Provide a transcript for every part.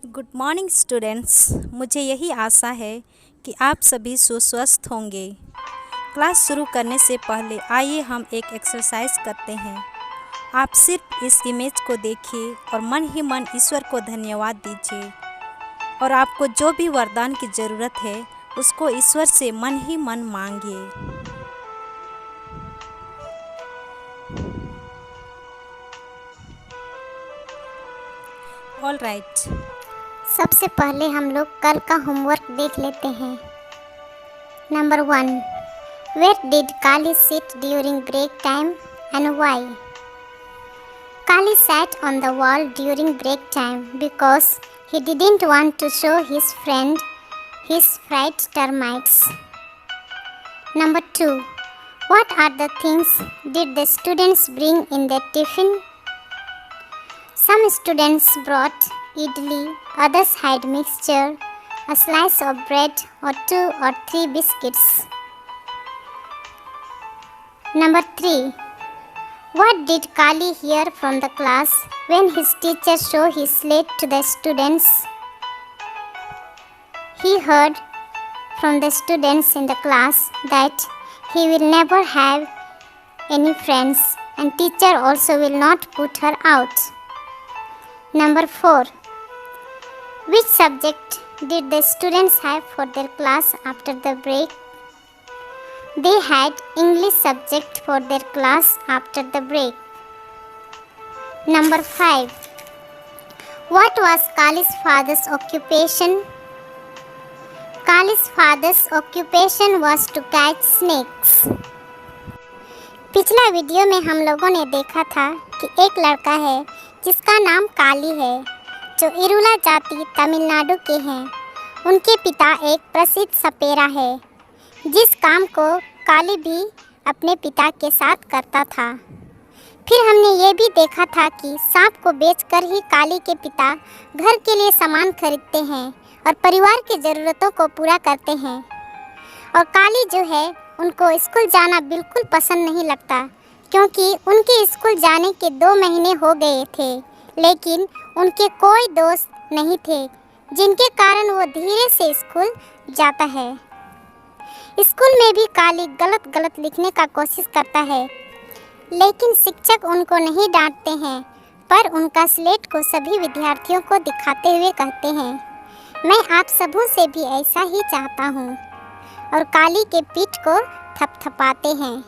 Good morning students. मुझे यही आशा है कि आप सभी सुस्वस्थ होंगे। क्लास शुरू करने से पहले आइए हम एक एक्सरसाइज करते हैं। आप सिर्फ इस इमेज को देखिए और मन ही मन ईश्वर को धन्यवाद दीजिए और आपको जो भी वरदान की ज़रूरत है उसको ईश्वर से मन ही मन मांगिए। All right. सबसे पहले हम लोग कल का होमवर्क देख लेते हैं। Number 1, where did Kali sit during break time and why? Kali sat on the wall during break time because he didn't want to show his friend his fried termites. Number 2, what are the things did the students bring in their tiffin? Some students brought idli, others had mixture, a slice of bread, or 2 or 3 biscuits. Number 3, what did Kali hear from the class when his teacher showed his slate to the students? He heard from the students in the class that he will never have any friends and teacher also will not put her out. Number 4, which subject did the students have for their class after the break? They had English subject for their class after the break. Number 5, what was Kali's father's occupation? Kali's father's occupation was to catch snakes. पिछला video में हम लोगों ने देखा था कि एक लड़का है जिसका नाम काली है, जो इरुला जाति तमिलनाडु के हैं। उनके पिता एक प्रसिद्ध सपेरा है, जिस काम को काली भी अपने पिता के साथ करता था। फिर हमने ये भी देखा था कि सांप को बेचकर ही काली के पिता घर के लिए सामान खरीदते हैं और परिवार की ज़रूरतों को पूरा करते हैं। और काली जो है उनको स्कूल जाना बिल्कुल पसंद नहीं लगता, क्योंकि उनके स्कूल जाने के 2 महीने हो गए थे, लेकिन उनके कोई दोस्त नहीं थे, जिनके कारण वो धीरे से स्कूल जाता है। स्कूल में भी काली गलत लिखने का कोशिश करता है, लेकिन शिक्षक उनको नहीं डांटते हैं, पर उनका स्लेट को सभी विद्यार्थियों को दिखाते हुए कहते हैं, मैं आप सबों से भी ऐसा ही चाहता हूँ, और काली के पीठ को थपथपाते हैं।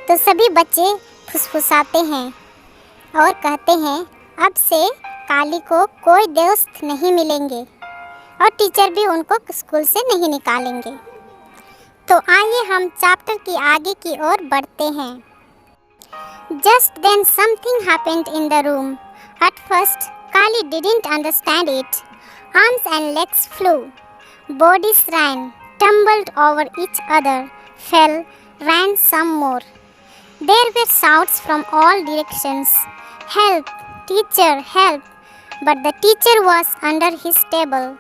तो सभी बच्चे फुसफुसाते हैं और कहते हैं, अब से काली को कोई दोस्त नहीं मिलेंगे और टीचर भी उनको स्कूल से नहीं निकालेंगे। तो आइए हम चैप्टर की आगे की ओर बढ़ते हैं। Just then something happened in the room. At first, Kali didn't understand it. Arms and legs flew. Bodies ran, tumbled over each other, fell, ran some more. There were shouts from all directions. Help! Teacher, help! But the teacher was under his table.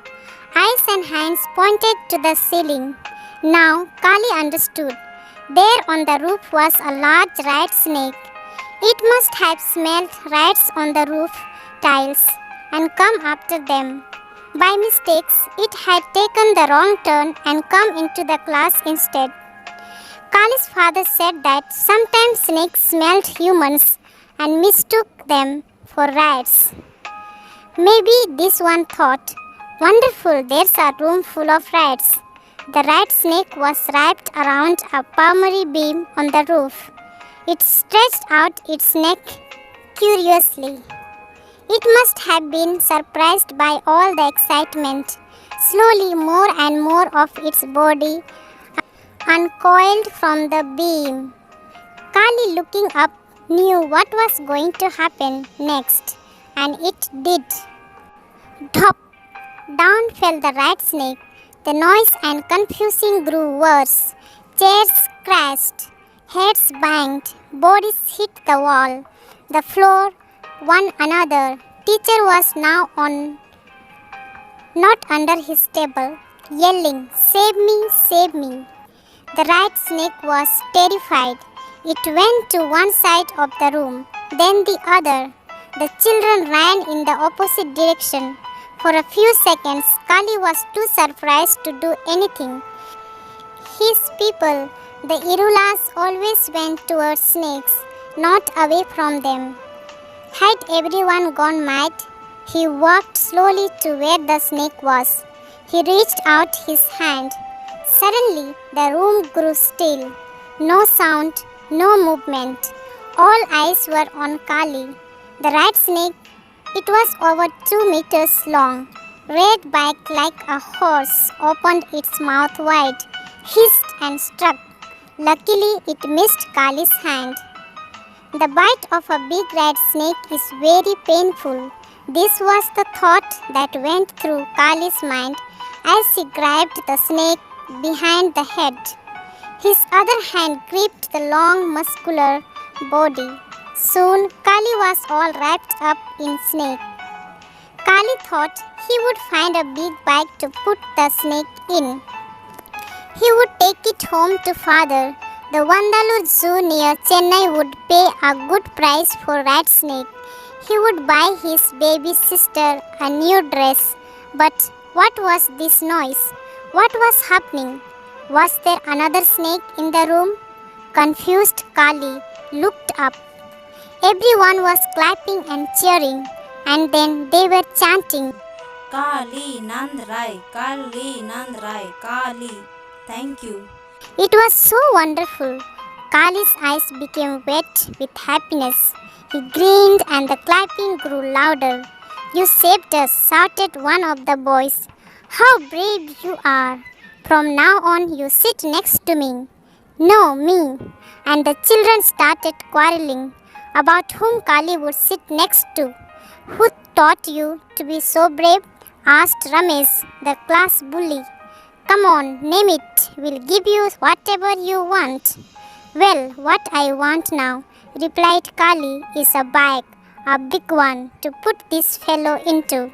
Eyes and hands pointed to the ceiling. Now Kali understood. There on the roof was a large rat snake. It must have smelt rats on the roof tiles and come after them. By mistake, it had taken the wrong turn and come into the class instead. Kali's father said that sometimes snakes smelled humans and mistook them for rats. Maybe this one thought, wonderful, there's a room full of rats. The rat snake was wrapped around a palmary beam on the roof. It stretched out its neck curiously. It must have been surprised by all the excitement. Slowly, more and more of its body uncoiled from the beam. Kali, looking up, knew what was going to happen next, and it did. Drop! Down fell the rat snake. The noise and confusion grew worse. Chairs crashed, heads banged, bodies hit the wall, the floor, one another. Teacher was now not under his table, yelling, "Save me, save me." The rat snake was terrified. It went to one side of the room, then the other. The children ran in the opposite direction. For a few seconds, Kali was too surprised to do anything. His people, the Irulas, always went towards snakes, not away from them. Had everyone gone mad? He walked slowly to where the snake was. He reached out his hand. Suddenly, the room grew still. No sound, no movement. All eyes were on Kali. The rat snake, it was over 2 meters long, reared back like a horse, opened its mouth wide, hissed and struck. Luckily, it missed Kali's hand. The bite of a big rat snake is very painful. This was the thought that went through Kali's mind as he grabbed the snake behind the head. His other hand gripped the long, muscular body. Soon, Kali was all wrapped up in snake. Kali thought he would find a big bag to put the snake in. He would take it home to father. The Vandalur Zoo near Chennai would pay a good price for rat snake. He would buy his baby sister a new dress. But what was this noise? What was happening? Was there another snake in the room? Confused Kali looked up. Everyone was clapping and cheering, and then they were chanting, Kali Nand Rai, Kali Nand Rai, Kali. Thank you. It was so wonderful. Kali's eyes became wet with happiness. He grinned and the clapping grew louder. You saved us, shouted one of the boys. How brave you are. From now on you sit next to me. No, me. And the children started quarreling about whom Kali would sit next to. Who taught you to be so brave? Asked Ramesh, the class bully. Come on, name it. We'll give you whatever you want. Well, what I want now, replied Kali, is a bag, a big one, to put this fellow into.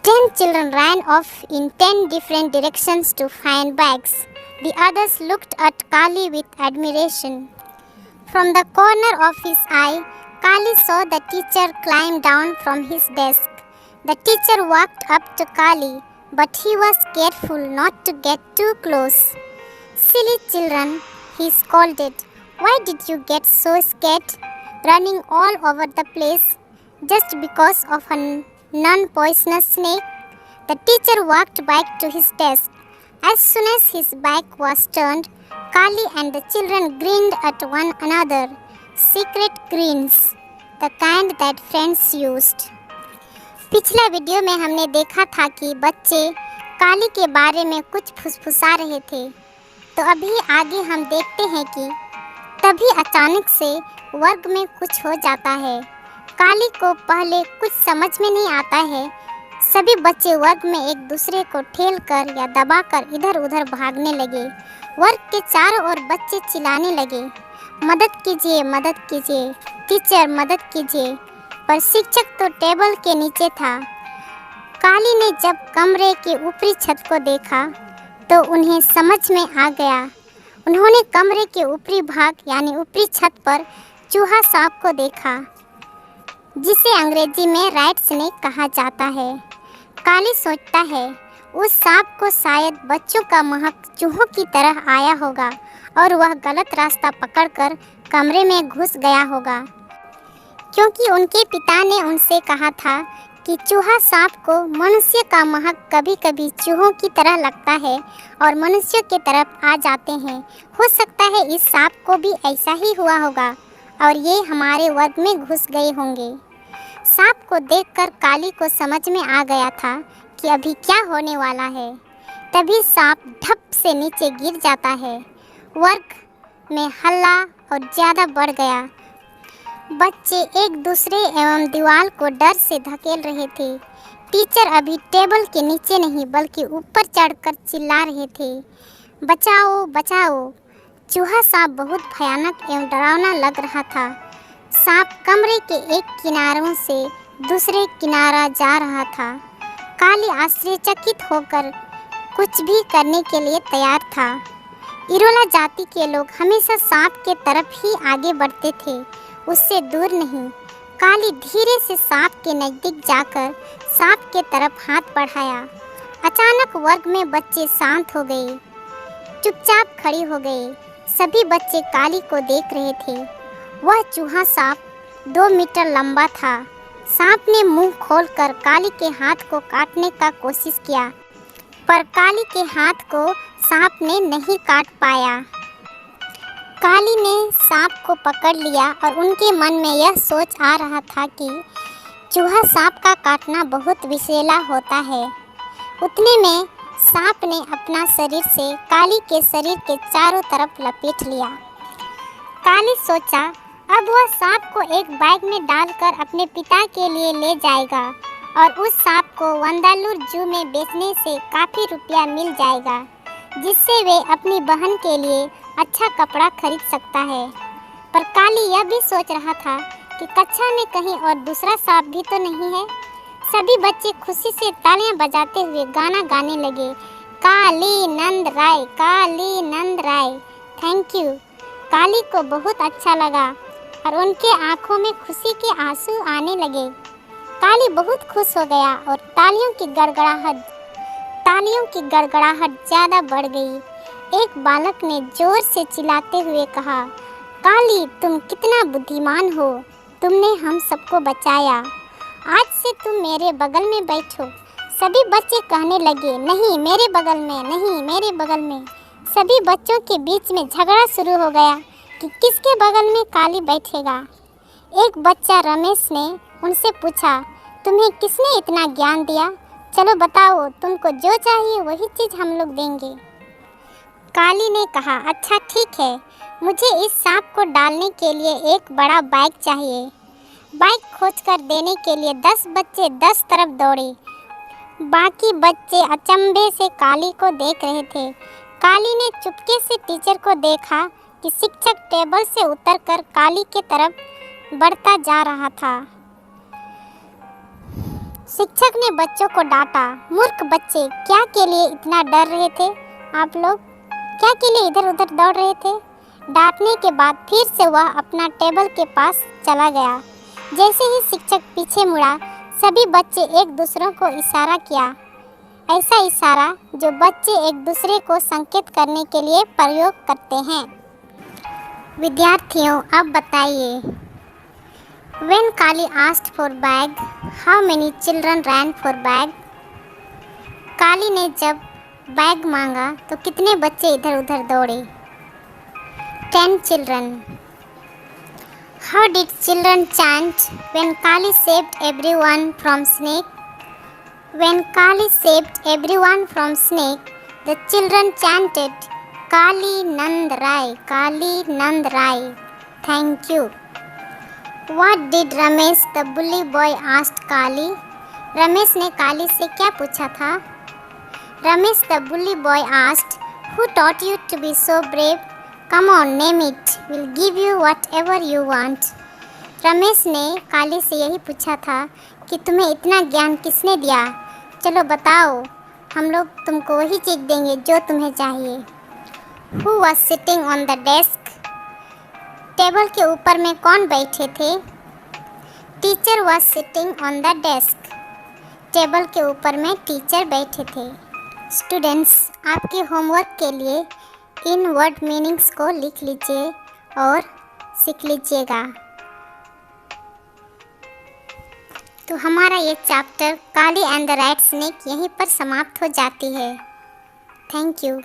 10 children ran off in 10 different directions to find bags. The others looked at Kali with admiration. From the corner of his eye, Kali saw the teacher climb down from his desk. The teacher walked up to Kali, but he was careful not to get too close. Silly children, he scolded. Why did you get so scared, running all over the place just because of a non-poisonous snake? The teacher walked back to his desk. As soon as his back was turned, Kali and the children grinned at one another. Secret grins, the kind that friends used. पिछला video में हमने देखा था कि बच्चे काली के बारे में कुछ फुसफुसा रहे थे। तो अभी आगे हम देखते हैं कि तभी अचानक से वर्ग में कुछ हो जाता है। काली को पहले कुछ समझ में नहीं आता है। सभी बच्चे वर्ग में एक दूसरे को ठेल कर या दबाकर इधर उधर भागने लगे। वर्ग के चारों ओर बच्चे चिल्लाने लगे, मदद कीजिए, मदद कीजिए, टीचर मदद कीजिए। पर शिक्षक तो टेबल के नीचे था। काली ने जब कमरे के ऊपरी छत को देखा तो उन्हें समझ में आ गया। उन्होंने कमरे के ऊपरी भाग यानी ऊपरी छत पर चूहा सांप को देखा, जिसे अंग्रेजी में रैट स्नेक कहा जाता है। काली सोचता है उस सांप को शायद बच्चों का महक चूहों की तरह आया होगा और वह गलत रास्ता पकड़कर कमरे में घुस गया होगा, क्योंकि उनके पिता ने उनसे कहा था कि चूहा सांप को मनुष्य का महक कभी कभी चूहों की तरह लगता है और मनुष्यों की तरफ आ जाते हैं। हो सकता है इस सांप को भी ऐसा ही हुआ होगा और ये हमारे वर्ग में घुस गए होंगे। सांप को देखकर काली को समझ में आ गया था कि अभी क्या होने वाला है। तभी सांप धप से नीचे गिर जाता है। वर्ग में हल्ला और ज़्यादा बढ़ गया। बच्चे एक दूसरे एवं दीवार को डर से धकेल रहे थे। टीचर अभी टेबल के नीचे नहीं बल्कि ऊपर चढ़कर चिल्ला रहे थे, बचाओ बचाओ। चूहा सांप बहुत भयानक एवं डरावना लग रहा था। सांप कमरे के एक किनारों से दूसरे किनारा जा रहा था। काली आश्चर्यचकित होकर कुछ भी करने के लिए तैयार था। इरोला जाति के लोग हमेशा सांप के तरफ ही आगे बढ़ते थे, उससे दूर नहीं। काली धीरे से सांप के नज़दीक जाकर सांप के तरफ हाथ बढ़ाया। अचानक वर्ग में बच्चे शांत हो गए, चुपचाप खड़े हो गए। सभी बच्चे काली को देख रहे थे। वह चूहा सांप 2 मीटर लंबा था। सांप ने मुंह खोलकर काली के हाथ को काटने का कोशिश किया, पर काली के हाथ को सांप ने नहीं काट पाया। काली ने सांप को पकड़ लिया और उनके मन में यह सोच आ रहा था कि चूहा सांप का काटना बहुत विषैला होता है। उतने में सांप ने अपना शरीर से काली के शरीर के चारों तरफ लपेट लिया। काली सोचा अब वह सांप को एक बैग में डालकर अपने पिता के लिए ले जाएगा और उस सांप को वंदालूर जू में बेचने से काफ़ी रुपया मिल जाएगा, जिससे वे अपनी बहन के लिए अच्छा कपड़ा खरीद सकता है। पर काली यह भी सोच रहा था कि कक्षा में कहीं और दूसरा सांप भी तो नहीं है। सभी बच्चे खुशी से तालियां बजाते हुए गाना गाने लगे, काली नंद राय, काली नंद राय। Thank you. काली को बहुत अच्छा लगा और उनके आंखों में खुशी के आंसू आने लगे। काली बहुत खुश हो गया और तालियों की गड़गड़ाहट ज़्यादा बढ़ गई। एक बालक ने जोर से चिल्लाते हुए कहा, काली तुम कितना बुद्धिमान हो, तुमने हम सबको बचाया। आज से तुम मेरे बगल में बैठो। सभी बच्चे कहने लगे, नहीं मेरे बगल में, नहीं मेरे बगल में। सभी बच्चों के बीच में झगड़ा शुरू हो गया कि किसके बगल में काली बैठेगा। एक बच्चा रमेश ने उनसे पूछा, तुम्हें किसने इतना ज्ञान दिया? चलो बताओ, तुमको जो चाहिए वही चीज़ हम लोग देंगे। काली ने कहा, अच्छा ठीक है, मुझे इस सांप को डालने के लिए एक बड़ा बैग चाहिए। बैग खोजकर देने के लिए 10 बच्चे 10 तरफ दौड़े। बाकी बच्चे अचंभे से काली को देख रहे थे। काली ने चुपके से टीचर को देखा कि शिक्षक टेबल से उतरकर काली के तरफ बढ़ता जा रहा था। शिक्षक ने बच्चों को डांटा, मूर्ख बच्चे, क्या के लिए इतना डर रहे थे आप लोग? क्या के लिए इधर उधर दौड़ रहे थे? डांटने के बाद फिर से वह अपना टेबल के पास चला गया। जैसे ही शिक्षक पीछे मुड़ा, सभी बच्चे एक दूसरे को इशारा किया, ऐसा इशारा जो बच्चे एक दूसरे को संकेत करने के लिए प्रयोग करते हैं। विद्यार्थियों, अब बताइए, When Kali asked for bag, how many children ran for bag? काली ने जब बैग मांगा तो कितने बच्चे इधर उधर दौड़े? 10 children. How did children chant when Kali saved everyone from snake? When Kali saved everyone from snake, the children chanted, Kali Nand Rai, Kali Nand Rai. Thank you. What did Ramesh the bully boy asked Kali? Ramesh ने काली से क्या पूछा था? Ramesh the bully boy asked, Who taught you to be so brave? Come on, name it. We'll give you whatever you want. Ramesh ने काली से यही पूछा था कि तुम्हें इतना ज्ञान किसने दिया? चलो बताओ, हम लोग तुमको वही चीज़ देंगे जो तुम्हें चाहिए। Who was sitting on the desk? Table के ऊपर में कौन बैठे थे? Teacher was sitting on the desk. Table के ऊपर में टीचर बैठे थे। स्टूडेंट्स, आपके होमवर्क के लिए इन वर्ड मीनिंग्स को लिख लीजिए और सीख लीजिएगा। तो हमारा ये chapter Kali and the red snake यहीं पर समाप्त हो जाती है। Thank you.